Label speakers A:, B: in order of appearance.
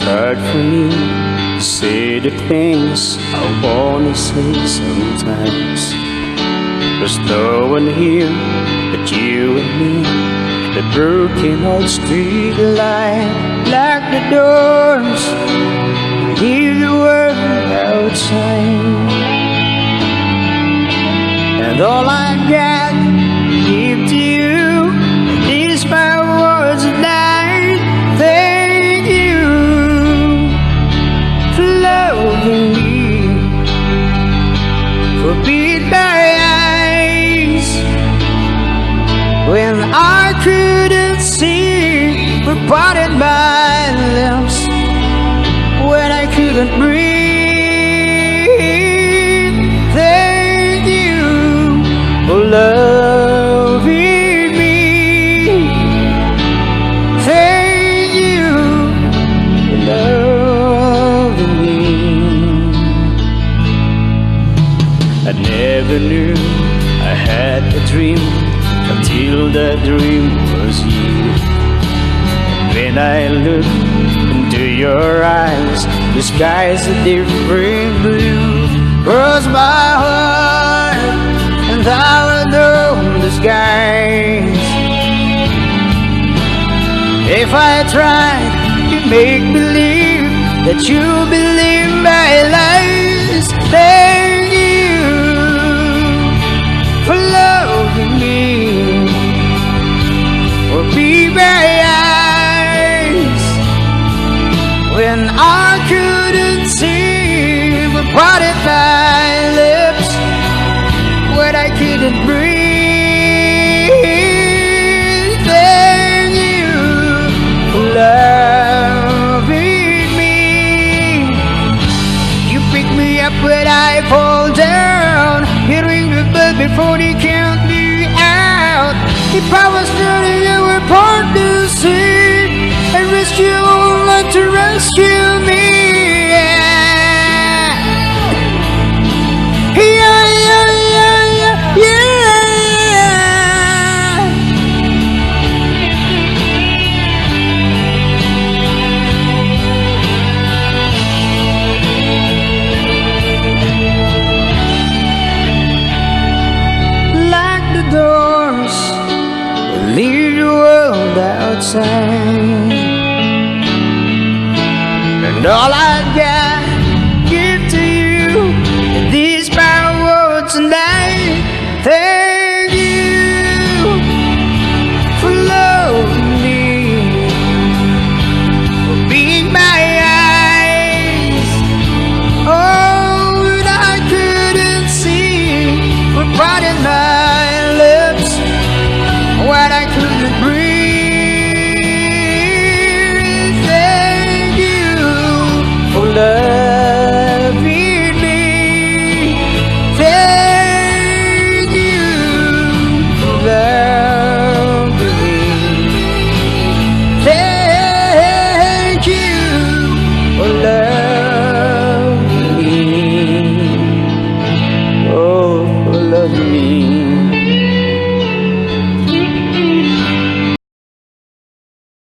A: hard for me to say the things I wanna say sometimes. There's no one here but you and me. The broken old street light, lock the doors, leave the world outside. And all I got to give to you is my words of night. Thank you for loving me, for being my eyes when I couldn't see, for parting my lips when I couldn't breathe. Thank you for loving me. Thank you for loving me. I never knew I had a dream until that dream was you. When I look into your eyes, the sky's a different blue. Cross my heart and I will know the skies. If I tried to make believe that you believe my lies, thank you for loving me, for being my eyes when I couldn't see, for parted my lips when I couldn't breathe. Thank you for loving me. You pick me up when I fall down. You ring the bell before they count me out. If I was dirty, you were born to see and rescue all and to rescue me. Leave the world outside, and all I